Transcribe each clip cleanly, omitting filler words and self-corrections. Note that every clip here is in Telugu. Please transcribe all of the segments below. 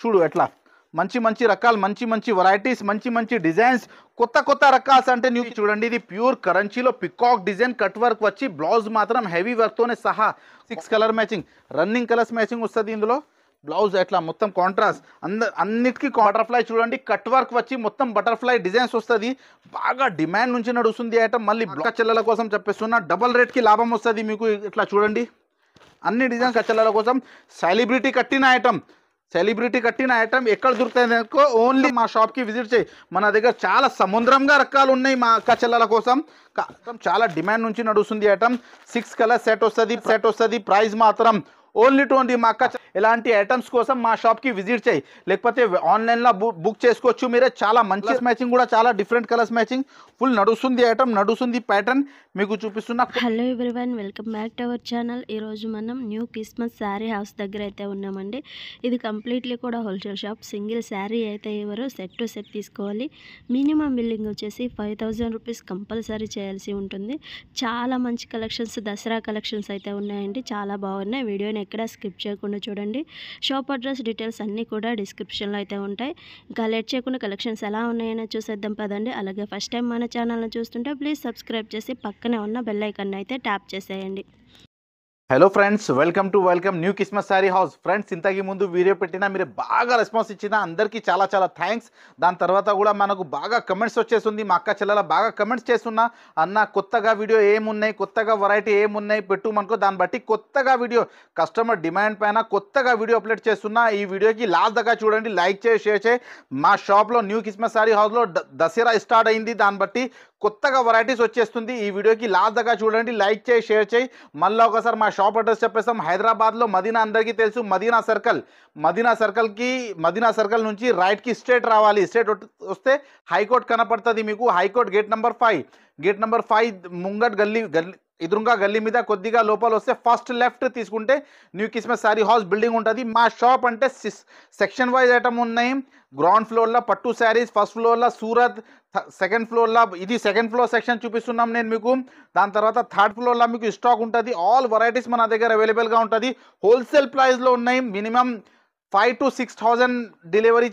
చూడు ఎట్లా మంచి మంచి రకాలు, మంచి మంచి వెరైటీస్, మంచి మంచి డిజైన్స్, కొత్త కొత్త రకాల్స్ అంటే న్యూ. చూడండి ఇది ప్యూర్ కరెన్సీలో పికాక్ డిజైన్ కట్ వర్క్ వచ్చి బ్లౌజ్ మాత్రం హెవీ వర్క్తోనే సహా 6 colour matching, running colours matching వస్తుంది ఇందులో. బ్లౌజ్ ఎట్లా మొత్తం కాంట్రాస్ట్, అన్నిటికీ బటర్ఫ్లై చూడండి కట్ వర్క్ వచ్చి మొత్తం బటర్ఫ్లై డిజైన్స్ వస్తుంది. బాగా డిమాండ్ నుంచి నడుస్తుంది ఐటమ్. మళ్ళీ చెల్లెల కోసం చెప్పేస్తున్నా, డబల్ రేట్కి లాభం వస్తుంది మీకు. ఇట్లా చూడండి అన్ని డిజైన్స్ చెల్లెల కోసం. సెలబ్రిటీ కట్టిన ఐటమ్ ఎక్కడ దొరుకుతుంది అనుకో, ఓన్లీ మా షాప్కి విజిట్ చేయి. మన దగ్గర చాలా సముద్రంగా రకాలు ఉన్నాయి మా అక్క చెల్లెల కోసం. చాలా డిమాండ్ నుంచి నడుస్తుంది ఐటమ్. 6 కలర్ సెట్ వస్తుంది. ప్రైస్ మాత్రం ఓన్లీ 20 మా అక్క. ఇలాంటి ఐటమ్స్ కోసం మా షాప్కి విజిట్ చేయి, లేకపోతే ఆన్లైన్లో బుక్ చేసుకోవచ్చు మీరే. చాలా మంచి మ్యాచింగ్ కూడా, చాలా డిఫరెంట్ కలర్స్ మ్యాచింగ్ ఫుల్ నడుస్తుంది ఐటమ్, నడుస్తుంది ప్యాటర్న్ మీకు చూపిస్తున్నా. Hello everyone, welcome back to our channel. ఈరోజు మనం న్యూ క్రిస్మస్ శారీ హౌస్ దగ్గర అయితే ఉన్నామండి. ఇది కంప్లీట్లీ కూడా హోల్సేల్ షాప్. సింగిల్ శారీ అయితే ఎవరు సెట్ టు సెట్ తీసుకోవాలి. మినిమం బిల్లింగ్ వచ్చేసి 5000 రూపీస్ కంపల్సరీ చేయాల్సి ఉంటుంది. చాలా మంచి కలెక్షన్స్, దసరా కలెక్షన్స్ అయితే ఉన్నాయండి. చాలా బాగున్నాయి. వీడియోని ఎక్కడ స్కిప్ చేయకుండా చూడండి. షాప్ అడ్రస్ డీటెయిల్స్ అన్నీ కూడా డిస్క్రిప్షన్లో అయితే ఉంటాయి. ఇంకా లేట్ చేయకుండా కలెక్షన్స్ ఎలా ఉన్నాయని చూసేద్దాం పదండి. అలాగే ఫస్ట్ టైం మన ఛానల్ని చూస్తుంటే ప్లీజ్ సబ్స్క్రైబ్ చేసి పక్కనే ఉన్న బెల్ ఐకాన్ అయితే ట్యాప్ చేసేయండి. Hello friends, welcome new Christmas sari house. Friends, ఇంతకు ముందు వీడియో పెట్టినా మీరు బాగా రెస్పాన్స్ ఇచ్చిన అందరికీ చాలా చాలా థ్యాంక్స్. దాని తర్వాత కూడా మనకు బాగా కమెంట్స్ వచ్చేస్తుంది. మా అక్క చెల్లెల బాగా కమెంట్స్ చేస్తున్నా, అన్న కొత్తగా వీడియో ఏమున్నాయి, కొత్తగా వెరైటీ ఏమున్నాయి పెట్టు మనకు. దాన్ని బట్టి కొత్తగా వీడియో కస్టమర్ డిమాండ్ పైన కొత్తగా వీడియో అప్లోడ్ చేస్తున్నా. ఈ వీడియోకి లాస్ట్ దాకా చూడండి, లైక్ చేసి షేర్ చేయి. మా షాప్లో న్యూ క్రిస్మస్ శారీ హౌస్లో దసరా స్టార్ట్ అయింది, దాన్ని బట్టి కొత్తగా వెరైటీస్ వచ్చేస్తుంది. ఈ వీడియోకి లాస్ట్ దాకా చూడండి, లైక్ చేయి, షేర్ చేయి. మళ్ళీ ఒకసారి మా షాప్ అడ్రస్ చెప్పేస్తాం. హైదరాబాద్లో మదీనా, అందరికీ తెలుసు మదీనా సర్కిల్ నుంచి రైట్కి స్ట్రేట్ రావాలి. స్ట్రేట్ వస్తే హైకోర్ట్ కనపడుతుంది మీకు. హైకోర్ట్ గేట్ నెంబర్ 5 ముంగట్ గల్లీ ఎదురుగా గల్లీ మీద కొద్దిగా లోపల వస్తే ఫస్ట్ లెఫ్ట్ తీసుకుంటే new Christmas sari house building ఉంటుంది. మా షాప్ అంటే సెక్షన్ వైజ్ ఐటమ్ ఉన్నాయి. గ్రౌండ్ ఫ్లోర్లో పట్టు శారీస్, ఫస్ట్ ఫ్లోర్లో సూరత్, సెకండ్ ఫ్లోర్లో ఇది సెకండ్ ఫ్లోర్ సెక్షన్ చూపిస్తున్నాం నేను మీకు. దాని తర్వాత థర్డ్ ఫ్లోర్లో మీకు స్టాక్ ఉంటుంది. ఆల్ వెరైటీస్ మన దగ్గర అవైలబుల్గా ఉంటుంది. హోల్సేల్ ప్రైస్లో ఉన్నాయి. Minimum 5,000 to 6,000 delivery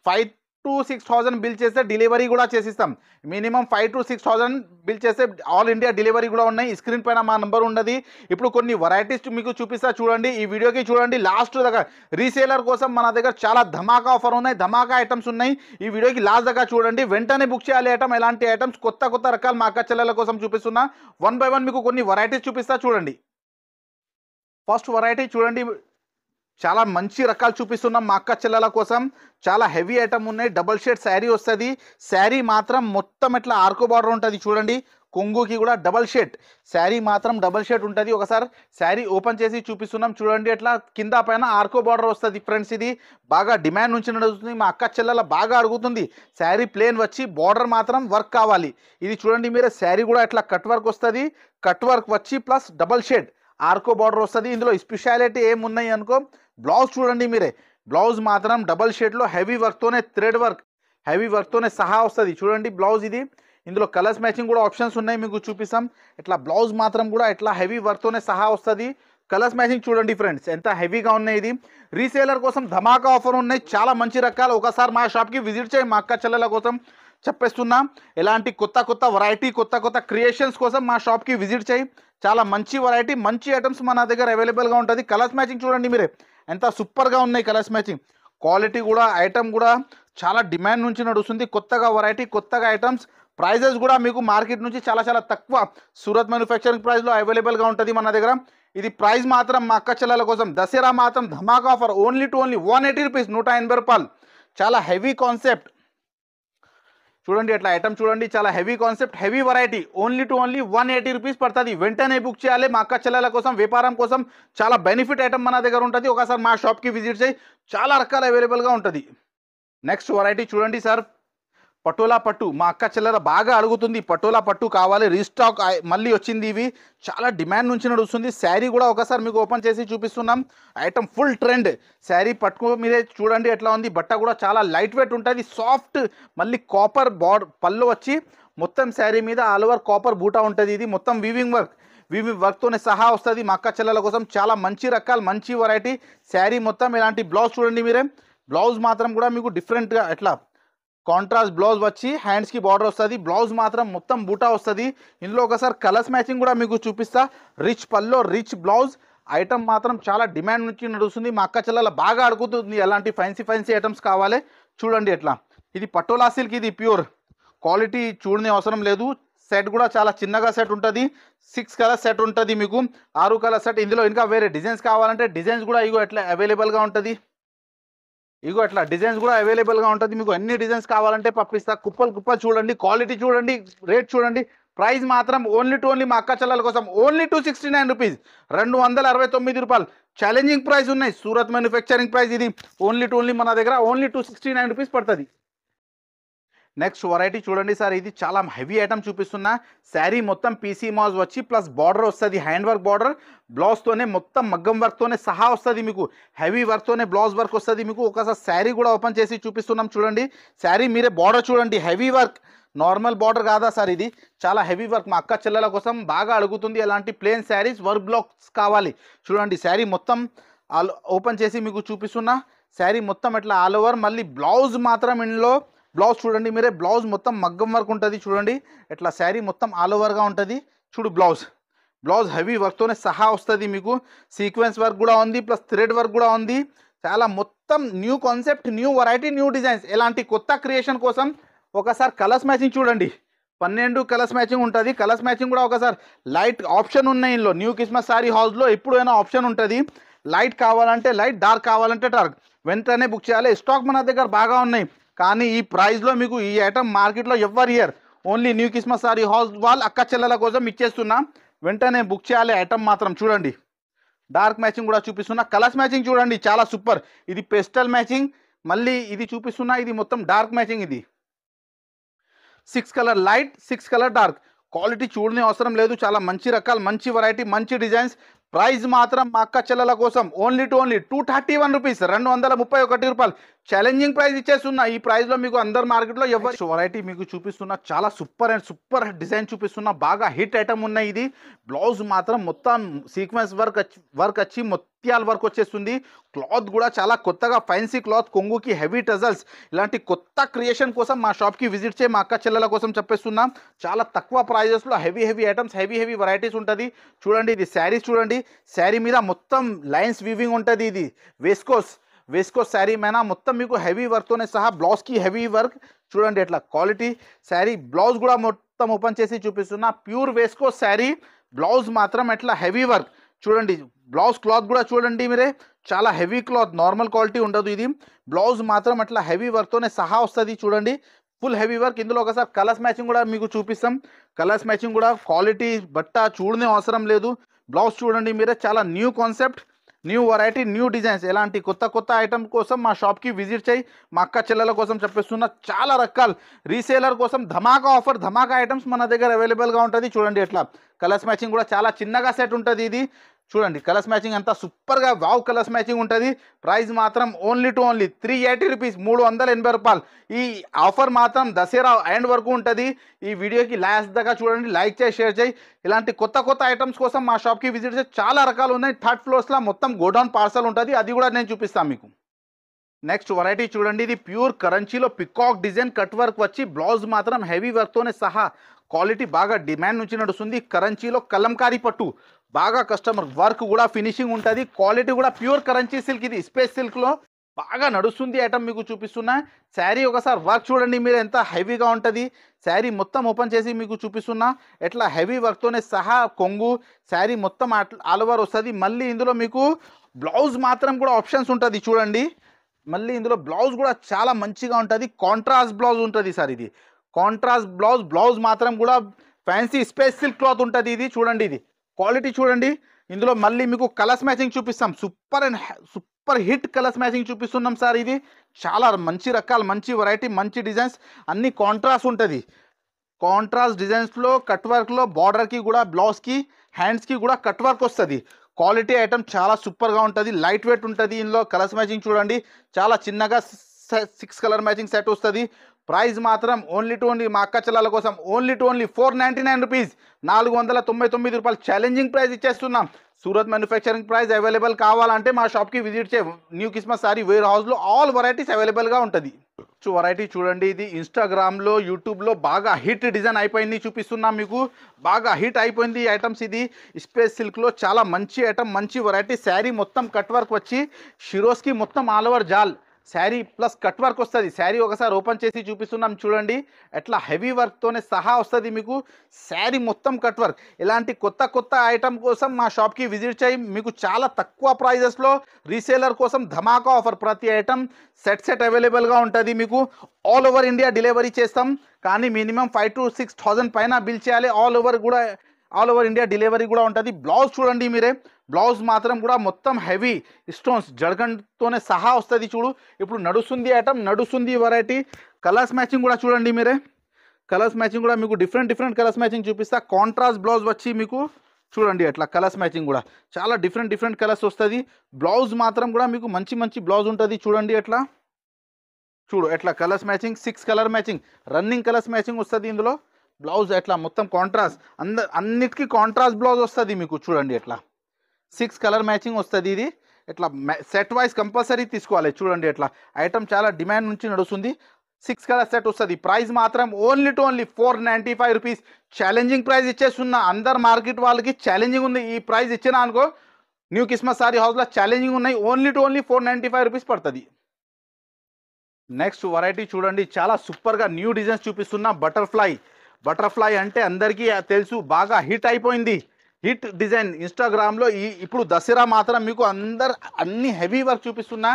5,000 to 6,000 bill చేస్తే డెలివరీ కూడా చేసిస్తాం. మినిమం 5,000 to 6,000 బిల్ చేస్తే ఆల్ ఇండియా డెలివరీ కూడా ఉన్నాయి. స్క్రీన్ పైన మా నెంబర్ ఉన్నది. ఇప్పుడు కొన్ని వెరైటీస్ మీకు చూపిస్తా చూడండి. ఈ వీడియోకి చూడండి లాస్ట్ దగ్గర. రీసేలర్ కోసం మన దగ్గర చాలా ధమాకా ఆఫర్ ఉన్నాయి, ధమాకా ఐటమ్స్ ఉన్నాయి. ఈ వీడియోకి లాస్ట్ దగ్గర చూడండి. వెంటనే బుక్ చేయాలి ఐటమ్. ఎలాంటి ఐటమ్స్ కొత్త రకాలు మా అక్క చెల్లెల కోసం చూపిస్తున్నా. 1 by 1 మీకు కొన్ని వెరైటీస్ చూపిస్తా చూడండి. ఫస్ట్ వెరైటీ చూడండి, చాలా మంచి రకాలు చూపిస్తున్నాం మా అక్క చెల్లెల కోసం. చాలా హెవీ ఐటమ్ ఉన్నాయి. డబల్ షేడ్ శారీ వస్తుంది. శారీ మాత్రం మొత్తం ఇట్లా ఆర్కో బార్డర్ ఉంటుంది చూడండి. కొంగుకి కూడా డబల్ షేడ్ శారీ మాత్రం డబల్ షేడ్ ఉంటుంది. ఒకసారి శారీ ఓపెన్ చేసి చూపిస్తున్నాం చూడండి. ఎట్లా కింద పైన ఆర్కో బార్డర్ వస్తుంది ఫ్రెండ్స్. ఇది బాగా డిమాండ్ నుంచి నడుస్తుంది. మా అక్క చెల్లెల బాగా అడుగుతుంది. శారీ ప్లేన్ వచ్చి బార్డర్ మాత్రం వర్క్ కావాలి. ఇది చూడండి మీరు, శారీ కూడా ఇట్లా కట్ వర్క్ వస్తుంది. కట్ వర్క్ వచ్చి plus double shade Arko border వస్తుంది. ఇందులో స్పెషాలిటీ ఏమున్నాయి అనుకో, బ్లౌజ్ చూడండి మీరే. బ్లౌజ్ మాత్రం డబల్ షేడ్లో హెవీ వర్క్తోనే, థ్రెడ్ వర్క్ హెవీ వర్క్తోనే సహా వస్తుంది చూడండి బ్లౌజ్ ఇది. ఇందులో కలర్స్ మ్యాచింగ్ కూడా ఆప్షన్స్ ఉన్నాయి మీకు చూపిస్తాం. ఇట్లా బ్లౌజ్ మాత్రం కూడా ఇట్లా హెవీ వర్క్తోనే సహా వస్తుంది. కలర్స్ మ్యాచింగ్ చూడండి ఫ్రెండ్స్ ఎంత హెవీగా ఉన్నాయి. ఇది రీసేలర్ కోసం ధమాకా ఆఫర్ ఉన్నాయి. చాలా మంచి రకాలు. ఒకసారి మా షాప్కి విజిట్ చేయి. మా అక్క చెల్లెల కోసం చెప్పేస్తున్నాం. ఎలాంటి కొత్త వెరైటీ, కొత్త క్రియేషన్స్ కోసం మా షాప్కి విజిట్ చేయి. చాలా మంచి వెరైటీ, మంచి ఐటమ్స్ మన దగ్గర అవైలబుల్గా ఉంటుంది. కలర్స్ మ్యాచింగ్ చూడండి మీరే ఎంత సూపర్గా ఉన్నాయి. కలర్స్ మ్యాచింగ్ క్వాలిటీ కూడా, ఐటమ్ కూడా చాలా డిమాండ్ నుంచి నడుస్తుంది. కొత్తగా వెరైటీ, కొత్తగా ఐటమ్స్. ప్రైజెస్ కూడా మీకు మార్కెట్ నుంచి చాలా తక్కువ సూరత్ మ్యానుఫ్యాక్చరింగ్ ప్రైస్లో అవైలబుల్గా ఉంటుంది మన దగ్గర. ఇది ప్రైస్ మాత్రం మా అక్క చెల్లెల కోసం దసరా మాత్రం ధమాకా ఆఫర్. ఓన్లీ 180 రూపీస్, 180 రూపాయలు. చాలా హెవీ కాన్సెప్ట్ చూడండి. అట్లా ఐటమ్ చూడండి, చాలా heavy concept, heavy variety. Only 180 rupees పడుతుంది. వెంటనే బుక్ చేయాలి. మా అక్క చెల్లెల కోసం, వ్యాపారం కోసం చాలా బెనిఫిట్ ఐటమ్ మన దగ్గర ఉంటుంది. ఒకసారి మా షాప్కి విజిట్ చేయి. చాలా రకాలు అవైలబుల్గా ఉంటుంది. నెక్స్ట్ వెరైటీ చూడండి సార్, పటోలా పట్టు. మా అక్క చెల్లెల బాగా అడుగుతుంది, పటోలా పట్టు కావాలి. రీస్టాక్ మళ్ళీ వచ్చింది. ఇవి చాలా డిమాండ్ నుంచి నడుస్తుంది. శారీ కూడా ఒకసారి మీకు ఓపెన్ చేసి చూపిస్తున్నాం. Item full trend. శారీ పట్టుకో మీరే చూడండి ఎట్లా ఉంది. బట్ట కూడా చాలా లైట్ వెయిట్ ఉంటుంది, సాఫ్ట్. మళ్ళీ కాపర్ పళ్ళు వచ్చి మొత్తం శారీ మీద ఆల్ ఓవర్ కాపర్ బూటా ఉంటుంది. ఇది మొత్తం వీవింగ్ వర్క్తోనే సహా వస్తుంది. మా అక్క చెల్లెల కోసం చాలా మంచి రకాలు, మంచి వెరైటీ. శారీ మొత్తం ఇలాంటి బ్లౌజ్ చూడండి మీరే. బ్లౌజ్ మాత్రం కూడా మీకు డిఫరెంట్గా ఎట్లా కాంట్రాస్ట్ బ్లౌజ్ వచ్చి హ్యాండ్స్కి బార్డర్ వస్తుంది, బ్లౌజ్ మాత్రం మొత్తం బూటా వస్తుంది. ఇందులో ఒకసారి కలర్స్ మ్యాచింగ్ కూడా మీకు చూపిస్తా. రిచ్ పల్లో రిచ్ బ్లౌజ్ ఐటమ్ మాత్రం చాలా డిమాండ్ నుంచి నడుస్తుంది. మా అక్క చెల్లెల బాగా అడుగుతుంది ఎలాంటి ఫ్యాన్సీ ఐటమ్స్ కావాలి. చూడండి ఎట్లా ఇది పటోలా సిల్క్, ఇది ప్యూర్ క్వాలిటీ చూడని అవసరం లేదు. సెట్ కూడా చాలా చిన్నగా సెట్ ఉంటుంది. 6 కలర్ సెట్ ఉంటుంది, మీకు 6 కలర్ సెట్. ఇందులో ఇంకా వేరే డిజైన్స్ కావాలంటే డిజైన్స్ కూడా ఇగో ఎట్లా అవైలబుల్గా ఉంటుంది. ఇగో అట్లా డిజైన్స్ కూడా అవైలబుల్గా ఉంటుంది. మీకు అన్ని డిజైన్స్ కావాలంటే పంపిస్తా. కుప్పలు చూడండి, క్వాలిటీ చూడండి, రేట్ చూడండి. ప్రైస్ మాత్రం ఓన్లీ మా అక్క చెల్లెల కోసం ఓన్లీ 269 రూపీస్, 269 రూపాయలు. ఛాలెంజింగ్ ప్రైస్ ఉన్నాయి. సూరత్ మ్యానుఫ్యాక్చరింగ్ ప్రైస్ ఇది. ఓన్లీ మన దగ్గర ఓన్లీ 269 రూపీస్ పడుతుంది. నెక్స్ట్ వెరైటీ చూడండి సార్, ఇది చాలా హెవీ ఐటమ్ చూపిస్తున్నా. శారీ మొత్తం పీసీ మాజ్ వచ్చి ప్లస్ బార్డర్ వస్తుంది, హ్యాండ్ వర్క్ బార్డర్, బ్లౌజ్తోనే మొత్తం మగ్గం వర్క్తోనే సహా వస్తుంది. మీకు హెవీ వర్క్తోనే బ్లౌజ్ వర్క్ వస్తుంది. మీకు ఒకసారి శారీ కూడా ఓపెన్ చేసి చూపిస్తున్నాం చూడండి. శారీ మీరే బార్డర్ చూడండి, హెవీ వర్క్, నార్మల్ బార్డర్ కాదా సార్, ఇది చాలా హెవీ వర్క్. మా అక్క చెల్లెల కోసం బాగా అడుగుతుంది ఎలాంటి ప్లేన్ శారీస్ వర్క్ బ్లాక్స్ కావాలి. చూడండి శారీ మొత్తం ఓపెన్ చేసి మీకు చూపిస్తున్నా. శారీ మొత్తం ఎట్లా ఆల్ ఓవర్. మళ్ళీ బ్లౌజ్ మాత్రం ఇందులో బ్లౌజ్ చూడండి మీరే, బ్లౌజ్ మొత్తం మగ్గం వర్క్ ఉంటుంది. చూడండి ఎట్లా శారీ మొత్తం ఆల్ ఓవర్గా ఉంటుంది. చూడు బ్లౌజ్ హెవీ వర్క్తోనే సహా వస్తుంది. మీకు సీక్వెన్స్ వర్క్ కూడా ఉంది, ప్లస్ థ్రెడ్ వర్క్ కూడా ఉంది. చాలా మొత్తం new concept, new variety, new designs. ఎలాంటి కొత్త క్రియేషన్ కోసం ఒకసారి కలర్స్ మ్యాచింగ్ చూడండి. 12 కలర్స్ మ్యాచింగ్ ఉంటుంది. కలర్స్ మ్యాచింగ్ కూడా ఒకసారి లైట్ ఆప్షన్ ఉన్నాయి ఇందులో. న్యూ క్రిస్మస్ సారీ హౌస్లో ఎప్పుడైనా ఆప్షన్ ఉంటుంది. లైట్ కావాలంటే లైట్, డార్క్ కావాలంటే డార్క్. వెంటనే బుక్ చేయాలి. స్టాక్ మన దగ్గర బాగా ఉన్నాయి. కానీ ఈ ప్రైస్లో మీకు ఈ ఐటమ్ మార్కెట్లో ఎవరి year. Only new Christmas sorry house వాళ్ళ అక్క చెల్లెల కోసం ఇచ్చేస్తున్నా. వెంటనే బుక్ చేయాలి. ఐటమ్ మాత్రం చూడండి. డార్క్ మ్యాచింగ్ కూడా చూపిస్తున్నా. కలర్స్ మ్యాచింగ్ చూడండి చాలా సూపర్. ఇది పెస్టల్ మ్యాచింగ్. మళ్ళీ ఇది చూపిస్తున్నా, ఇది మొత్తం డార్క్ మ్యాచింగ్. ఇది 6 colour light, 6 colour dark. Quality చూడని అవసరం లేదు. చాలా మంచి రకాలు, మంచి వెరైటీ, మంచి డిజైన్స్. ప్రైస్ మాత్రం మా అక్క చెల్లెల కోసం ఓన్లీ 231 రూపీస్, 231 రూపాయలు. ఛాలెంజింగ్ ప్రైస్ ఇచ్చేస్తున్నా. ఈ ప్రైస్లో మీకు అందరు మార్కెట్లో ఎవరు వెరైటీ మీకు చూపిస్తున్నా. చాలా సూపర్ డిజైన్ చూపిస్తున్నా. బాగా హిట్ ఐటమ్ ఉన్నాయి. ఇది బ్లౌజ్ మాత్రం మొత్తం సీక్వెన్స్ వర్క్ వచ్చి ముత్యాల వర్క్ వచ్చేస్తుంది. క్లాత్ కూడా చాలా కొత్తగా ఫ్యాన్సీ క్లాత్, కొంగుకి హెవీ టజల్స్. ఇలాంటి కొత్త క్రియేషన్ కోసం మా షాప్కి విజిట్ చేయి. మా అక్క చెల్లెల కోసం చెప్పేస్తున్నాం. చాలా తక్కువ ప్రైజెస్లో హెవీ ఐటమ్స్, హెవీ వెరైటీస్ ఉంటుంది. చూడండి ఇది శారీస్ చూడండి. శారీ మీద మొత్తం లైన్స్ వీవింగ్ ఉంటుంది. ఇది వేస్కోస్ శారీ మీద మొత్తం మీకు హెవీ వర్క్తోనే సహా బ్లౌజ్కి హెవీ వర్క్. చూడండి ఎట్లా క్వాలిటీ శారీ. బ్లౌజ్ కూడా మొత్తం ఓపెన్ చేసి చూపిస్తున్నా. ప్యూర్ వేస్కోస్ శారీ. బ్లౌజ్ మాత్రం ఎట్లా హెవీ వర్క్. చూడండి బ్లౌజ్ క్లాత్ కూడా చూడండి మీరే, చాలా హెవీ క్లాత్, నార్మల్ క్వాలిటీ ఉండదు. ఇది బ్లౌజ్ మాత్రం అట్లా హెవీ వర్క్తోనే సహా వస్తుంది. చూడండి ఫుల్ హెవీ వర్క్. ఇందులో ఒకసారి కలర్స్ మ్యాచింగ్ కూడా మీకు చూపిస్తాం. కలర్స్ మ్యాచింగ్ కూడా క్వాలిటీ బట్ట చూడనే అవసరం లేదు. బ్లౌజ్ చూడండి మీరే, చాలా new concept, new variety, new designs. ఎలాంటి కొత్త ఐటమ్ కోసం మా షాప్కి విజిట్ చేయి. మా అక్క చెల్లెల కోసం చెప్పేస్తున్నా. చాలా రకాలు రీసేలర్ కోసం ధమాకా ఆఫర్, ధమాకా ఐటమ్స్ మన దగ్గర అవైలబుల్గా ఉంటుంది. చూడండి ఎట్లా కలర్స్ మ్యాచింగ్ కూడా చాలా చిన్నగా సెట్ ఉంటుంది. ఇది చూడండి కలర్స్ మ్యాచింగ్ అంతా సూపర్గా వావ్ కలర్స్ మ్యాచింగ్ ఉంటుంది. ప్రైస్ మాత్రం ఓన్లీ 380 రూపీస్, 380 రూపాయలు. ఈ ఆఫర్ మాత్రం దసరా ఎండ్ వరకు ఉంటుంది. ఈ వీడియోకి లాస్ట్ దాకా చూడండి, లైక్ చేయి, షేర్ చేయి. ఇలాంటి కొత్త ఐటమ్స్ కోసం మా షాప్కి విజిట్ చేసి. చాలా రకాలు ఉన్నాయి. 3rd ఫ్లోర్స్లో మొత్తం గోడౌన్ పార్సల్ ఉంటుంది. అది కూడా నేను చూపిస్తాను మీకు. నెక్స్ట్ వెరైటీ చూడండి. ఇది ప్యూర్ కరంచీలో పికాక్ డిజైన్ కట్ వర్క్ వచ్చి బ్లౌజ్ మాత్రం హెవీ వర్క్తోనే సహా. క్వాలిటీ బాగా డిమాండ్ నుంచి నడుస్తుంది. కరంచీలో కలంకారీ పట్టు, బాగా కస్టమర్ వర్క్ కూడా ఫినిషింగ్ ఉంటుంది. క్వాలిటీ కూడా ప్యూర్ కరంచీ సిల్క్. ఇది స్పేస్ సిల్క్లో బాగా నడుస్తుంది ఐటమ్ మీకు చూపిస్తున్నా. శారీ ఒకసారి వర్క్ చూడండి మీరు ఎంత హెవీగా ఉంటుంది. శారీ మొత్తం ఓపెన్ చేసి మీకు చూపిస్తున్నా. ఎట్లా హెవీ వర్క్తోనే సహా కొంగు శారీ మొత్తం ఆల్ ఓవర్ వస్తుంది. మళ్ళీ ఇందులో మీకు బ్లౌజ్ మాత్రం కూడా ఆప్షన్స్ ఉంటుంది. చూడండి మళ్ళీ ఇందులో బ్లౌజ్ కూడా చాలా మంచిగా ఉంటుంది. కాంట్రాస్ట్ బ్లౌజ్ ఉంటుంది సార్. ఇది కాంట్రాస్ట్ బ్లౌజ్ మాత్రం కూడా ఫ్యాన్సీ స్పేస్ సిల్క్ క్లాత్ ఉంటుంది. ఇది చూడండి, ఇది క్వాలిటీ చూడండి. ఇందులో మళ్ళీ మీకు కలర్స్ మ్యాచింగ్ చూపిస్తాం. సూపర్ హిట్ కలర్స్ మ్యాచింగ్ చూపిస్తున్నాం సార్. ఇది చాలా మంచి రకాలు, మంచి వెరైటీ, మంచి డిజైన్స్. అన్ని కాంట్రాస్ట్ ఉంటుంది. కాంట్రాస్ట్ డిజైన్స్లో కట్ వర్క్లో బార్డర్కి కూడా, బ్లౌజ్కి, హ్యాండ్స్కి కూడా కట్ వర్క్ వస్తుంది. క్వాలిటీ ఐటమ్ చాలా సూపర్గా ఉంటుంది. లైట్ వెయిట్ ఉంటుంది. ఇందులో కలర్స్ మ్యాచింగ్ చూడండి. చాలా చిన్నగా 6 కలర్ మ్యాచింగ్ సెట్ వస్తుంది. ప్రైస్ మాత్రం ఓన్లీ మా అక్క చెల్లెల కోసం ఓన్లీ 499 రూపీస్, 499 రూపాయలు. ఛాలెంజింగ్ ప్రైస్ ఇచ్చేస్తున్నాం. సూరత్ మ్యానుఫ్యాక్చరింగ్ ప్రైస్ అవైలబుల్ కావాలంటే మా షాప్కి విజిట్ చేయ న్యూ కిస్మత్ సారీ వేర్ హౌస్లో ఆల్ వెరైటీస్ అవైలబుల్గా ఉంటుంది. వెరైటీ చూడండి, ఇది ఇన్స్టాగ్రామ్లో యూట్యూబ్లో బాగా హిట్ డిజైన్ అయిపోయింది. చూపిస్తున్నాం మీకు, బాగా హిట్ అయిపోయింది ఈ ఐటమ్స్. ఇది స్పేస్ సిల్క్లో చాలా మంచి ఐటమ్, మంచి వెరైటీ. శారీ మొత్తం కట్ వర్క్ వచ్చి షిరోస్కి మొత్తం ఆల్ ఓవర్ జాల్ శారీ ప్లస్ కట్ వర్క్ వస్తుంది. శారీ ఒకసారి ఓపెన్ చేసి చూపిస్తున్నాం చూడండి, ఎట్లా హెవీ వర్క్తోనే సహా వస్తుంది మీకు. శారీ మొత్తం కట్ వర్క్. ఇలాంటి కొత్త కొత్త ఐటమ్ కోసం మా షాప్కి విజిట్ చేయి. మీకు చాలా తక్కువ ప్రైజెస్లో రీసేలర్ కోసం ధమాకా ఆఫర్. ప్రతి ఐటమ్ సెట్ అవైలబుల్గా ఉంటుంది మీకు. ఆల్ ఓవర్ ఇండియా డెలివరీ చేస్తాం, కానీ మినిమం 5,000 to 6,000 పైన బిల్ చేయాలి. ఆల్ ఓవర్ ఇండియా డెలివరీ కూడా ఉంటుంది. బ్లౌజ్ చూడండి మీరే, బ్లౌజ్ మాత్రం కూడా మొత్తం హెవీ స్టోన్స్ జడగంతోనే సహా వస్తుంది. చూడు, ఇప్పుడు నడుస్తుంది ఐటమ్, నడుస్తుంది వెరైటీ. కలర్స్ మ్యాచింగ్ కూడా చూడండి మీరే, కలర్స్ మ్యాచింగ్ కూడా మీకు డిఫరెంట్ కలర్స్ మ్యాచింగ్ చూపిస్తా. కాంట్రాస్ట్ బ్లౌజ్ వచ్చి మీకు చూడండి, అట్లా కలర్స్ మ్యాచింగ్ కూడా చాలా డిఫరెంట్ కలర్స్ వస్తుంది. బ్లౌజ్ మాత్రం కూడా మీకు మంచి బ్లౌజ్ ఉంటుంది. చూడండి ఎట్లా, చూడు ఎట్లా colours matching, 6 colour matching, running colours matching వస్తుంది ఇందులో. బ్లౌజ్ ఎట్లా మొత్తం కాంట్రాస్ట్, అన్నిటికీ కాంట్రాస్ట్ బ్లౌజ్ వస్తుంది మీకు. చూడండి ఎట్లా 6 కలర్ మ్యాచింగ్ వస్తుంది. ఇది ఇట్లా సెట్ వైజ్ కంపల్సరీ తీసుకోవాలి. చూడండి ఎట్లా ఐటమ్ చాలా డిమాండ్ నుంచి నడుస్తుంది. 6 కలర్ సెట్ వస్తుంది. ప్రైస్ మాత్రం ఓన్లీ 495 రూపీస్. ఛాలెంజింగ్ ప్రైస్ ఇచ్చేస్తున్నా. అందరు మార్కెట్ వాళ్ళకి ఛాలెంజింగ్ ఉంది. ఈ ప్రైస్ ఇచ్చినా అనుకో, న్యూ కిస్మత్ సారీ హౌస్లో ఛాలెంజింగ్ ఉన్నాయి. ఓన్లీ 495 రూపీస్ పడుతుంది. నెక్స్ట్ వెరైటీ చూడండి, చాలా సూపర్గా న్యూ డిజైన్స్ చూపిస్తున్నా. బటర్ఫ్లై అంటే అందరికీ తెలుసు, బాగా హిట్ అయిపోయింది. హిట్ డిజైన్ ఇన్స్టాగ్రామ్లో. ఇప్పుడు దసరా మాత్రం మీకు అన్ని హెవీ వర్క్ చూపిస్తున్నా.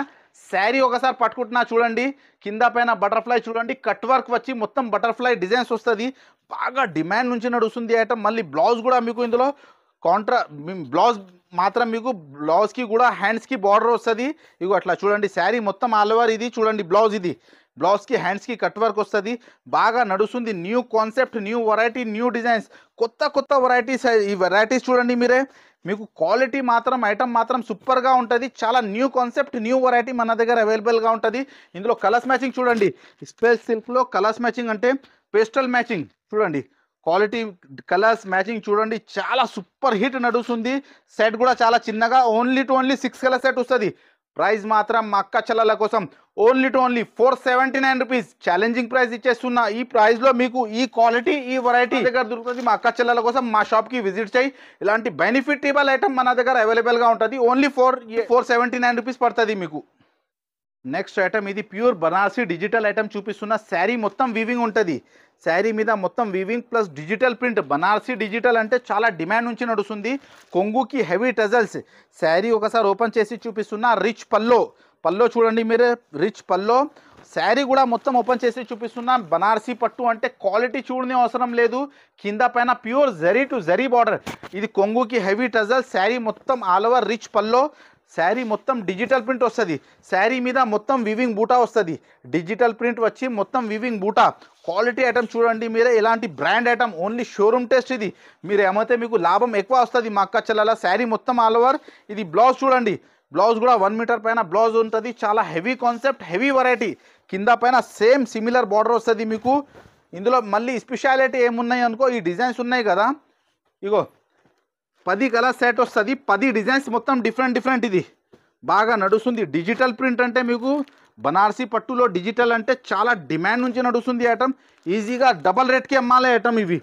శారీ ఒకసారి పట్టుకుంటున్నా చూడండి, కింద పైన బటర్ఫ్లై చూడండి, కట్ వర్క్ వచ్చి మొత్తం బటర్ఫ్లై డిజైన్స్ వస్తుంది. బాగా డిమాండ్ నుంచి నడుస్తుంది ఐటమ్. మళ్ళీ బ్లౌజ్ కూడా మీకు ఇందులో బ్లౌజ్ మాత్రం మీకు బ్లౌజ్కి కూడా హ్యాండ్స్కి బార్డర్ వస్తుంది. ఇగో అట్లా చూడండి, శారీ మొత్తం ఆల్ ఓవర్ ఇది చూడండి. ఇది బ్లౌజ్కి హ్యాండ్స్కి కట్ వర్క్ వస్తుంది. బాగా నడుస్తుంది. New concept, new variety, new designs, కొత్త వెరైటీస్. ఈ వెరైటీస్ చూడండి మీరే, మీకు క్వాలిటీ మాత్రం ఐటమ్ మాత్రం సూపర్గా ఉంటుంది. చాలా న్యూ కాన్సెప్ట్, న్యూ వెరైటీ మన దగ్గర అవైలబుల్గా ఉంటుంది. ఇందులో కలర్స్ మ్యాచింగ్ చూడండి, స్పేస్ సిల్క్లో కలర్స్ మ్యాచింగ్ అంటే పేస్టల్ మ్యాచింగ్ చూడండి. క్వాలిటీ కలర్స్ మ్యాచింగ్ చూడండి, చాలా సూపర్ హిట్ నడుస్తుంది. సెట్ కూడా చాలా చిన్నగా, ఓన్లీ 6 కలర్ సెట్ వస్తుంది. ప్రైస్ మాత్రం మా అక్క చెల్లెల కోసం ఓన్లీ 479 రూపీస్. ఛాలెంజింగ్ ప్రైస్ ఇచ్చేస్తున్నా. ఈ ప్రైస్లో మీకు ఈ క్వాలిటీ, ఈ వెరైటీ దగ్గర దొరుకుతుంది. మా అక్క చెల్లెల కోసం మా షాప్కి విజిట్ చేయి. ఇలాంటి బెనిఫిటబుల్ ఐటమ్ మన దగ్గర అవైలబుల్గా ఉంటుంది. ఓన్లీ 479 రూపీస్ పడుతుంది మీకు. నెక్స్ట్ ఐటమ్, ఇది ప్యూర్ బనారసీ డిజిటల్ ఐటమ్ చూపిస్తున్నా. శారీ మొత్తం వీవింగ్ ఉంటుంది. శారీ మీద మొత్తం weaving plus digital print. Banarasi digital అంటే చాలా డిమాండ్ నుంచి నడుస్తుంది. కొంగుకి హెవీ టజల్స్. శారీ ఒకసారి ఓపెన్ చేసి చూపిస్తున్నా. రిచ్ పల్లో చూడండి మీరే, రిచ్ పల్లో. శారీ కూడా మొత్తం ఓపెన్ చేసి చూపిస్తున్నా. బనారసీ పట్టు అంటే క్వాలిటీ చూడనే అవసరం లేదు. కింద పైన pure zari to zari border. ఇది కొంగుకి హెవీ టజల్. శారీ మొత్తం ఆల్ ఓవర్ రిచ్ పల్లో. శారీ మొత్తం డిజిటల్ ప్రింట్ వస్తుంది. శారీ మీద మొత్తం వివింగ్ బూటా వస్తుంది. డిజిటల్ ప్రింట్ వచ్చి మొత్తం వివింగ్ బూటా. క్వాలిటీ ఐటమ్ చూడండి మీరే, ఇలాంటి brand item, only showroom test. ఇది మీరు ఏమైతే మీకు లాభం ఎక్కువ వస్తుంది మా అక్క చెల్లెల. శారీ మొత్తం ఆల్ ఓవర్. ఇది బ్లౌజ్ చూడండి, బ్లౌజ్ కూడా 1 మీటర్ పైన బ్లౌజ్ ఉంటుంది. చాలా హెవీ కాన్సెప్ట్, హెవీ వెరైటీ. కింద పైన సేమ్ సిమిలర్ బార్డర్ వస్తుంది మీకు. ఇందులో మళ్ళీ స్పెషాలిటీ ఏమున్నాయి అనుకో, ఈ డిజైన్స్ ఉన్నాయి కదా, ఇగో 10 కలర్ సెట్ వస్తుంది. 10 డిజైన్స్ మొత్తం డిఫరెంట్. ఇది బాగా నడుస్తుంది. డిజిటల్ ప్రింట్ అంటే మీకు బనారసీ పట్టులో డిజిటల్ అంటే చాలా డిమాండ్ నుంచి నడుస్తుంది ఐటమ్. ఈజీగా డబల్ రేట్కి అమ్మాలి ఐటమ్. ఇవి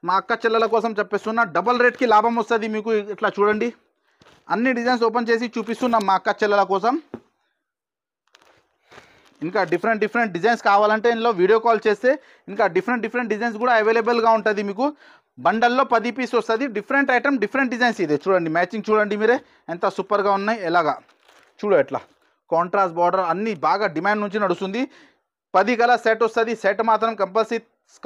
మా అక్క చెల్లెల కోసం చెప్పేస్తున్నా. డబల్ రేట్కి లాభం వస్తుంది మీకు. ఇట్లా చూడండి, అన్ని డిజైన్స్ ఓపెన్ చేసి చూపిస్తున్నాం మా అక్క చెల్లెల కోసం. ఇంకా డిఫరెంట్ డిజైన్స్ కావాలంటే ఇందులో వీడియో కాల్ చేస్తే ఇంకా డిఫరెంట్ డిజైన్స్ కూడా అవైలబుల్గా ఉంటుంది మీకు. బండల్లో 10 పీస్ వస్తుంది. Different item, different designs. ఇదే చూడండి, మ్యాచింగ్ చూడండి మీరే ఎంత సూపర్గా ఉన్నాయి. ఎలాగా చూడు, ఎట్లా కాంట్రాస్ట్ బార్డర్, అన్నీ బాగా డిమాండ్ నుంచి నడుస్తుంది. 10 కలర్ సెట్ వస్తుంది. సెట్ మాత్రం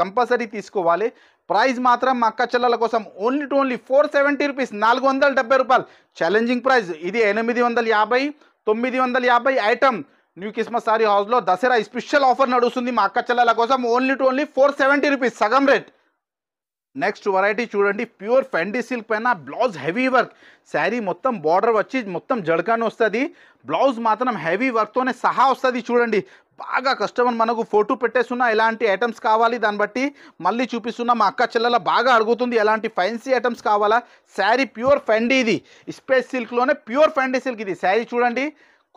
కంపల్సరీ తీసుకోవాలి. ప్రైస్ మాత్రం మా అక్క చెల్లెల కోసం ఓన్లీ 470 రూపీస్, 470 రూపాయలు. Challenging price. ఇది 850, 950 ఐటమ్. న్యూ కిస్మత్ సారీ హౌస్లో దసరా స్పెషల్ ఆఫర్ నడుస్తుంది మా అక్క చెల్లెల కోసం. ఓన్లీ 470 రూపీస్, సగం రేట్. నెక్స్ట్ వెరైటీ చూడండి, ప్యూర్ ఫెండీ సిల్క్ పైన బ్లౌజ్ హెవీ వర్క్. శారీ మొత్తం బార్డర్ వచ్చి మొత్తం జడకాని వస్తుంది. బ్లౌజ్ మాత్రం హెవీ వర్క్తోనే సహా వస్తుంది. చూడండి, బాగా కస్టమర్ మనకు ఫోటో పెట్టేస్తున్నా ఎలాంటి ఐటమ్స్ కావాలి దాన్ని బట్టి మళ్ళీ చూపిస్తున్నా. మా అక్క చెల్లెల బాగా అడుగుతుంది ఎలాంటి ఫ్యాన్సీ ఐటమ్స్ కావాలా. శారీ ప్యూర్ ఫెండీ, ఇది స్పేస్ సిల్క్లోనే ప్యూర్ ఫెండీ సిల్క్. ఇది శారీ చూడండి,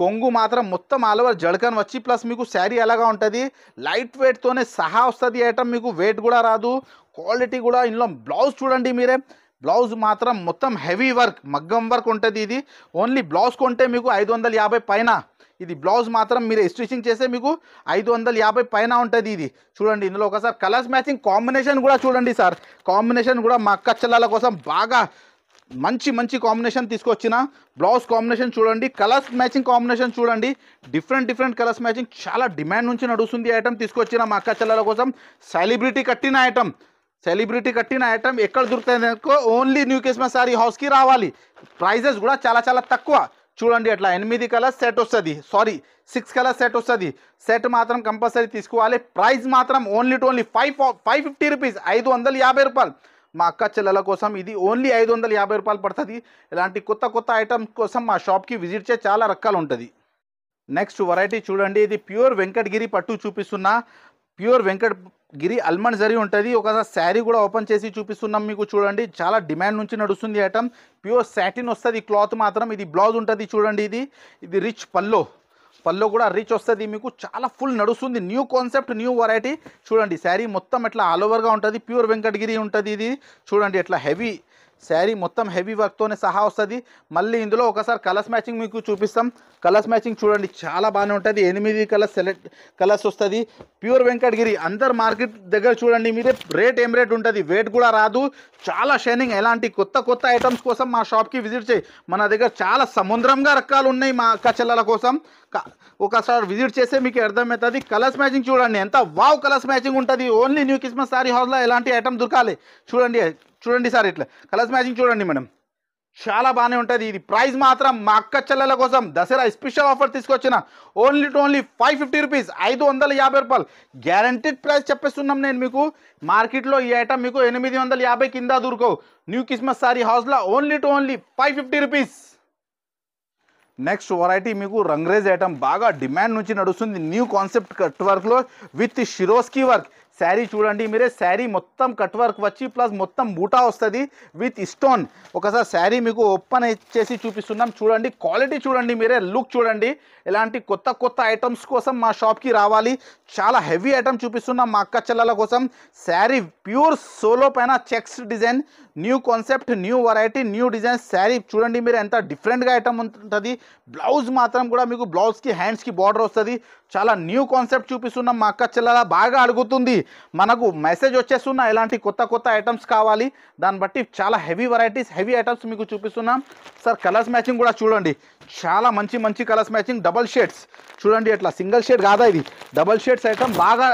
కొంగు మాత్రం మొత్తం ఆల్ ఓవర్ జడకన్ వచ్చి ప్లస్ మీకు శారీ ఎలాగా ఉంటుంది, లైట్ వెయిట్తోనే సహా వస్తుంది ఐటమ్, మీకు వెయిట్ కూడా రాదు. క్వాలిటీ కూడా ఇందులో బ్లౌజ్ చూడండి మీరే, బ్లౌజ్ మాత్రం మొత్తం హెవీ వర్క్, మగ్గం వర్క్ ఉంటుంది. ఇది ఓన్లీ బ్లౌజ్ కొంటే మీకు 550 పైన. ఇది బ్లౌజ్ మాత్రం మీరు స్టిచింగ్ చేస్తే మీకు 550 పైన ఉంటుంది. ఇది చూడండి, ఇందులో ఒకసారి కలర్స్ మ్యాచింగ్ కాంబినేషన్ కూడా చూడండి సార్. కాంబినేషన్ కూడా మా అక్క చెల్లెల కోసం బాగా మంచి మంచి కాంబినేషన్ తీసుకొచ్చిన. బ్లౌజ్ కాంబినేషన్ చూడండి, కలర్స్ మ్యాచింగ్ కాంబినేషన్ చూడండి, డిఫరెంట్ కలర్స్ మ్యాచింగ్ చాలా డిమాండ్ నుంచి నడుస్తుంది ఐటమ్ తీసుకొచ్చిన మా అక్క చెల్లెల కోసం. సెలబ్రిటీ కట్టిన ఐటమ్ ఎక్కడ దొరుకుతుంది అనుకో, ఓన్లీ న్యూ క్రిస్మస్ సారీ హౌస్కి రావాలి. ప్రైజెస్ కూడా చాలా తక్కువ. చూడండి అట్లా 8 కలర్స్ సెట్ వస్తుంది, 6 కలర్స్ సెట్ వస్తుంది. సెట్ మాత్రం కంపల్సరీ తీసుకోవాలి. ప్రైస్ మాత్రం ఓన్లీ 550 రూపీస్, 550 రూపాయలు. మా అక్క చెల్లెల కోసం ఇది ఓన్లీ 550 రూపాయలు పడుతుంది. ఇలాంటి కొత్త ఐటమ్స్ కోసం మా షాప్కి విజిట్ చేసి చాలా రకాలు ఉంటుంది. నెక్స్ట్ వెరైటీ చూడండి, ఇది ప్యూర్ వెంకటగిరి పట్టు చూపిస్తున్నా. ప్యూర్ వెంకటగిరి అల్మండ్ జరీ ఉంటుంది. ఒకసారి శారీ కూడా ఓపెన్ చేసి చూపిస్తున్నాం మీకు. చూడండి, చాలా డిమాండ్ నుంచి నడుస్తుంది ఐటమ్. ప్యూర్ సాటిన్ వస్తుంది క్లాత్ మాత్రం. ఇది బ్లౌజ్ ఉంటుంది చూడండి, ఇది రిచ్ పల్లో కూడా రిచ్ వస్తుంది మీకు. చాలా ఫుల్ నడుస్తుంది, న్యూ కాన్సెప్ట్, న్యూ వెరైటీ. చూడండి శారీ మొత్తం ఎట్లా ఆల్ ఓవర్గా ఉంటుంది, ప్యూర్ వెంకటగిరి ఉంటుంది. ఇది చూడండి ఎట్లా హెవీ శారీ మొత్తం హెవీ వర్క్తోనే సహా వస్తుంది. మళ్ళీ ఇందులో ఒకసారి కలర్స్ మ్యాచింగ్ మీకు చూపిస్తాం. కలర్స్ మ్యాచింగ్ చూడండి చాలా బాగానే ఉంటుంది. 8 కలర్స్ కలర్స్ వస్తుంది. ప్యూర్ వెంకటగిరి అందరు మార్కెట్ దగ్గర చూడండి మీరే, ఏం రేట్ ఉంటుంది, వెయిట్ కూడా రాదు. చాలా షైనింగ్. ఎలాంటి కొత్త ఐటమ్స్ కోసం మా షాప్కి విజిట్ చేయి. మన దగ్గర చాలా సముద్రంగా రకాలు ఉన్నాయి మా అక్క చెల్లెల కోసం. ఒకసారి విజిట్ చేస్తే మీకు అర్థమవుతుంది. కలర్స్ మ్యాచింగ్ చూడండి ఎంత వావ్ కలర్స్ మ్యాచింగ్ ఉంటుంది. ఓన్లీ న్యూ క్రిస్మస్ సారీ హౌస్లో ఎలాంటి ఐటమ్ దొరకాలి. చూడండి సార్, ఇట్లా కలర్స్ మ్యాచింగ్ చూడండి మేడం, చాలా బాగానే ఉంటుంది. ఇది ప్రైస్ మాత్రం మా అక్క చెల్లెల కోసం దసరా స్పెషల్ ఆఫర్ తీసుకొచ్చిన ఓన్లీ 550 రూపీస్, 550 రూపాయలు. గ్యారంటీడ్ ప్రైస్ చెప్పేస్తున్నాం నేను మీకు. మార్కెట్లో ఈ ఐటమ్ మీకు 850 కింద దొరకవు. న్యూ క్రిస్మస్ సారీ హౌస్లో ఓన్లీ 550 రూపీస్. నెక్స్ట్ వెరైటీ మీకు రంగ్రేజ్ ఐటమ్ బాగా డిమాండ్ నుంచి నడుస్తుంది. న్యూ కాన్సెప్ట్ కట్ వర్క్లో విత్ షిరోస్కీ వర్క్. శారీ చూడండి మీరే, శారీ మొత్తం కట్ వర్క్ వచ్చి ప్లస్ మొత్తం బూటా వస్తుంది విత్ స్టోన్. ఒకసారి శారీ మీకు ఓపెన్ చేసి చూపిస్తున్నాం. చూడండి క్వాలిటీ చూడండి మీరే, లుక్ చూడండి. ఇలాంటి కొత్త ఐటమ్స్ కోసం మా షాప్కి రావాలి. చాలా హెవీ ఐటమ్ చూపిస్తున్నాం మా అక్క చెల్లెల కోసం. శారీ ప్యూర్ సోలో పైన checks design, new concept, new variety, new design. Sari చూడండి మీరు ఎంత డిఫరెంట్గా ఐటమ్ ఉంటుంది. బ్లౌజ్ మాత్రం కూడా మీకు బ్లౌజ్కి హ్యాండ్స్కి బార్డర్ వస్తుంది. చాలా న్యూ కాన్సెప్ట్ చూపిస్తున్నాం మా అక్క చెల్లెల బాగా అడుగుతుంది. మనకు మెసేజ్ వచ్చేస్తున్నా ఎలాంటి కొత్త ఐటమ్స్ కావాలి, దాన్ని బట్టి చాలా హెవీ వెరైటీస్, హెవీ ఐటమ్స్ మీకు చూపిస్తున్నాం. సార్ కలర్స్ మ్యాచింగ్ కూడా చూడండి, చాలా మంచి కలర్స్ మ్యాచింగ్. డబల్ షేడ్స్ చూడండి, ఎట్లా సింగిల్ షేడ్ కాదా, ఇది డబల్ షేడ్స్ ఐటమ్ బాగా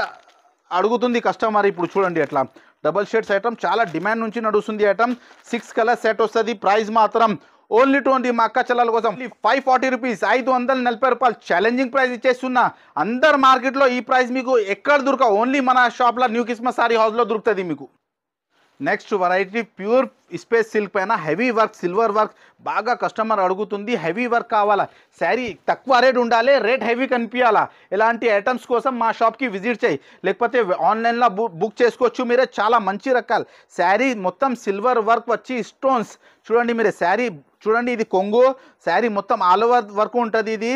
అడుగుతుంది కస్టమర్. ఇప్పుడు చూడండి ఎట్లా డబల్ షేడ్స్ ఐటమ్ చాలా డిమాండ్ నుంచి నడుస్తుంది ఐటమ్. 6 కలర్ సెట్ వస్తుంది. ప్రైస్ మాత్రం ఓన్లీ 20 మా అక్క చెల్లెల కోసం 540 రూపీస్, 540 రూపాయలు. ఛాలెంజింగ్ ప్రైస్ ఇచ్చేస్తున్నా. అందరు మార్కెట్లో ఈ ప్రైస్ మీకు ఎక్కడ దొరకవు, ఓన్లీ మన షాప్లో న్యూ క్రిస్మస్ సారీ హౌస్లో దొరుకుతుంది మీకు. Next variety pure space silk పైన హెవీ వర్క్, సిల్వర్ వర్క్ బాగా కస్టమర్ అడుగుతుంది. హెవీ వర్క్ కావాలా, శారీ తక్కువ రేట్ ఉండాలి, రేట్ హెవీ కనిపించాలా. ఇలాంటి ఐటమ్స్ కోసం మా షాప్కి విజిట్ చేయి, లేకపోతే ఆన్లైన్లో బుక్ చేసుకోవచ్చు మీరే. చాలా మంచి రకాలు. శారీ మొత్తం సిల్వర్ వర్క్ వచ్చి స్టోన్స్ చూడండి మీరే. శారీ చూడండి, ఇది కొంగు శారీ మొత్తం ఆల్ ఓవర్ వర్క్ ఉంటుంది. ఇది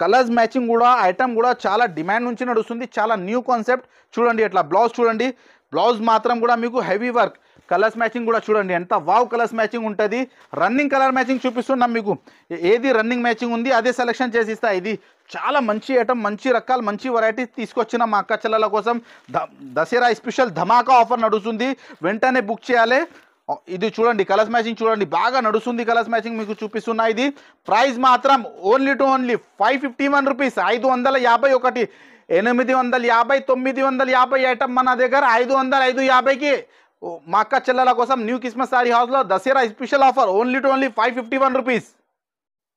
కలర్స్ మ్యాచింగ్ కూడా ఐటమ్ కూడా చాలా డిమాండ్ నుంచి నడుస్తుంది. చాలా న్యూ కాన్సెప్ట్. చూడండి ఎట్లా బ్లౌజ్ చూడండి, బ్లౌజ్ మాత్రం కూడా మీకు హెవీ వర్క్. కలర్స్ మ్యాచింగ్ కూడా చూడండి ఎంత వావ్ కలర్స్ మ్యాచింగ్ ఉంటుంది. రన్నింగ్ కలర్ మ్యాచింగ్ చూపిస్తున్నాం మీకు. ఏది రన్నింగ్ మ్యాచింగ్ ఉంది అదే సెలెక్షన్ చేసి ఇస్తా. ఇది చాలా మంచి ఐటమ్, మంచి రకాలు, మంచి వెరైటీస్ తీసుకొచ్చిన మా అక్క చెల్లెల కోసం. దసరా స్పెషల్ ధమాకా ఆఫర్ నడుస్తుంది, వెంటనే బుక్ చేయాలి. ఇది చూడండి కలర్స్ మ్యాచింగ్ చూడండి బాగా నడుస్తుంది. కలర్స్ మ్యాచింగ్ మీకు చూపిస్తున్నా. ఇది ప్రైస్ మాత్రం ఓన్లీ 551 రూపీస్, 551. 850, 950 ఐటమ్ మన దగ్గర 500, 550కి మా అక్క చెల్లెల కోసం న్యూ క్రిస్మస్ సారీ హౌస్లో Dasara special offer only 551 rupees.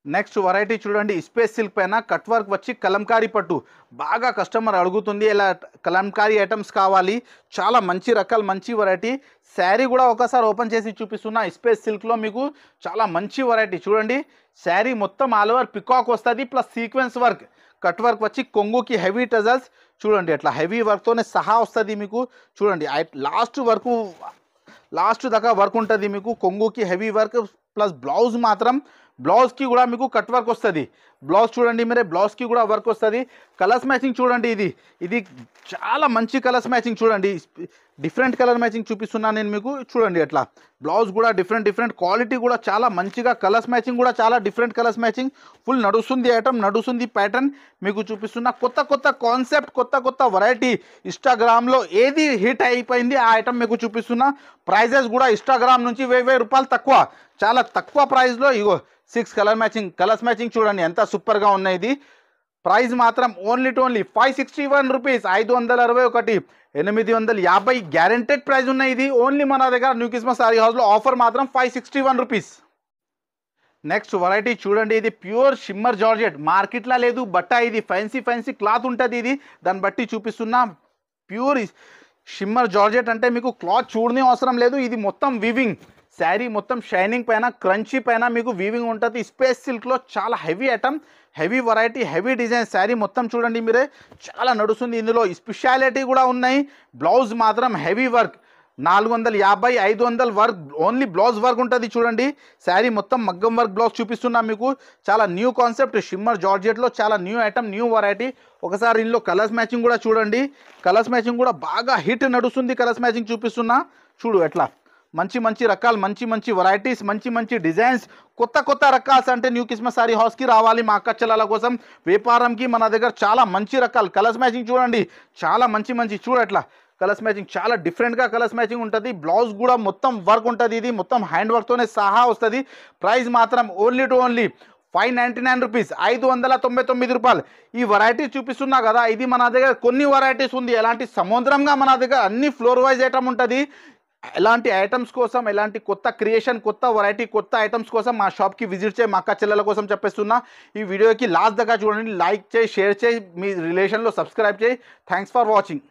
Next variety చూడండి, స్పేస్ సిల్క్ పైన కట్ వర్క్ వచ్చి కలంకారీ పట్టు బాగా కస్టమర్ అడుగుతుంది. ఇలా కలంకారీ ఐటమ్స్ కావాలి. చాలా మంచి రకాలు, మంచి వెరైటీ. శారీ కూడా ఒకసారి ఓపెన్ చేసి చూపిస్తున్నా. స్పేస్ సిల్క్లో మీకు చాలా మంచి వెరైటీ చూడండి. శారీ మొత్తం ఆల్ ఓవర్ పికాక్ వస్తుంది plus sequence work. Cut work వచ్చి కొంగుకి హెవీ టజల్స్ చూడండి, అట్లా హెవీ వర్క్తోనే సహా వస్తుంది మీకు. చూడండి లాస్ట్ దాకా వర్క్ ఉంటుంది మీకు. కొంగుకి హెవీ వర్క్ ప్లస్ బ్లౌజ్ మాత్రం బ్లౌజ్కి కూడా మీకు కట్ వర్క్ వస్తుంది. బ్లౌజ్ చూడండి మీరే, బ్లౌజ్కి కూడా వర్క్ వస్తుంది. కలర్స్ మ్యాచింగ్ చూడండి, ఇది చాలా మంచి కలర్స్ మ్యాచింగ్ చూడండి. డిఫరెంట్ కలర్ మ్యాచింగ్ చూపిస్తున్నాను నేను మీకు. చూడండి అట్లా బ్లౌజ్ కూడా డిఫరెంట్ క్వాలిటీ కూడా చాలా మంచిగా, కలర్స్ మ్యాచింగ్ కూడా చాలా డిఫరెంట్ కలర్స్ మ్యాచింగ్. ఫుల్ నడుస్తుంది ఐటమ్, నడుస్తుంది ప్యాటర్న్ మీకు చూపిస్తున్నా. కొత్త కాన్సెప్ట్, కొత్త వెరైటీ ఇన్స్టాగ్రామ్లో ఏది హిట్ అయిపోయింది ఆ ఐటమ్ మీకు చూపిస్తున్నా. ప్రైజెస్ కూడా ఇన్స్టాగ్రామ్ నుంచి 1000 రూపాయలు తక్కువ, చాలా తక్కువ ప్రైస్లో. ఇగో 6 కలర్స్ మ్యాచింగ్ చూడండి ఎంత సూపర్గా ఉన్నాయి. ఇది ప్రైస్ మాత్రం ఓన్లీ 561 రూపీస్, 561, 850 గ్యారెంటెడ్ ప్రైస్ ఉన్నాయి. ఇది ఓన్లీ మన దగ్గర న్యూ కిస్మస్ సారీ హౌస్లో ఆఫర్ మాత్రం 561 రూపీస్. నెక్స్ట్ వెరైటీ చూడండి, ఇది ప్యూర్ షిమ్మర్ జార్జెట్. మార్కెట్లో లేదు బట్ట, ఇది ఫ్యాన్సీ క్లాత్ ఉంటుంది. ఇది దాన్ని బట్టి చూపిస్తున్నా. ప్యూర్ షిమ్మర్ జార్జెట్ అంటే మీకు క్లాత్ చూడనే అవసరం లేదు. ఇది మొత్తం వీవింగ్ శారీ, మొత్తం షైనింగ్ పైన, క్రంచీ పైన మీకు వీవింగ్ ఉంటుంది. స్పేస్ సిల్క్లో చాలా heavy item, heavy variety, heavy design. Sari మొత్తం చూడండి మీరే, చాలా నడుస్తుంది. ఇందులో స్పెషాలిటీ కూడా ఉన్నాయి. బ్లౌజ్ మాత్రం heavy work, 450, 500 work, only blouse work ఉంటుంది. చూడండి శారీ మొత్తం మగ్గం వర్క్ బ్లౌజ్ చూపిస్తున్నా మీకు. చాలా న్యూ కాన్సెప్ట్ షిమ్మర్ జార్జెట్లో, చాలా న్యూ ఐటమ్, న్యూ వెరైటీ. ఒకసారి ఇందులో కలర్స్ మ్యాచింగ్ కూడా చూడండి. కలర్స్ మ్యాచింగ్ కూడా బాగా హిట్ నడుస్తుంది. కలర్స్ మ్యాచింగ్ చూపిస్తున్నా చూడు ఎట్లా. మంచి రకాలు, మంచి వెరైటీస్, మంచి డిజైన్స్, కొత్త రకాల్స్ అంటే న్యూ కిస్మస్ సారీ హౌస్కి రావాలి. మా అక్క చెల్లెల కోసం వ్యాపారంకి మన దగ్గర చాలా మంచి రకాలు. కలర్స్ మ్యాచింగ్ చూడండి, చాలా మంచి చూడట్లా. కలర్స్ మ్యాచింగ్ చాలా డిఫరెంట్గా కలర్స్ మ్యాచింగ్ ఉంటుంది. బ్లౌజ్ కూడా మొత్తం వర్క్ ఉంటుంది. ఇది మొత్తం హ్యాండ్ వర్క్తోనే సహా వస్తుంది. ప్రైస్ మాత్రం ఓన్లీ 599 రూపీస్, 599 రూపాయలు. ఈ వెరైటీ చూపిస్తున్నా కదా, ఇది మన దగ్గర కొన్ని వెరైటీస్ ఉంది. ఎలాంటి సముద్రంగా మన దగ్గర అన్ని ఫ్లోర్ వైజ్ ఐటమ్ ఉంటుంది. ఎలాంటి ఐటమ్స్ కోసం, ఎలాంటి కొత్త క్రియేషన్, కొత్త వెరైటీ, కొత్త ఐటమ్స్ కోసం మా షాప్కి విజిట్ చేయి. మా అక్క చెల్లెల కోసం చెప్పేస్తున్నా. ఈ వీడియోకి లాస్ట్ దాకా చూడండి, లైక్ చేయి, షేర్ చేయి, మీ రిలేషన్లో సబ్స్క్రైబ్ చేయి. Thanks for watching.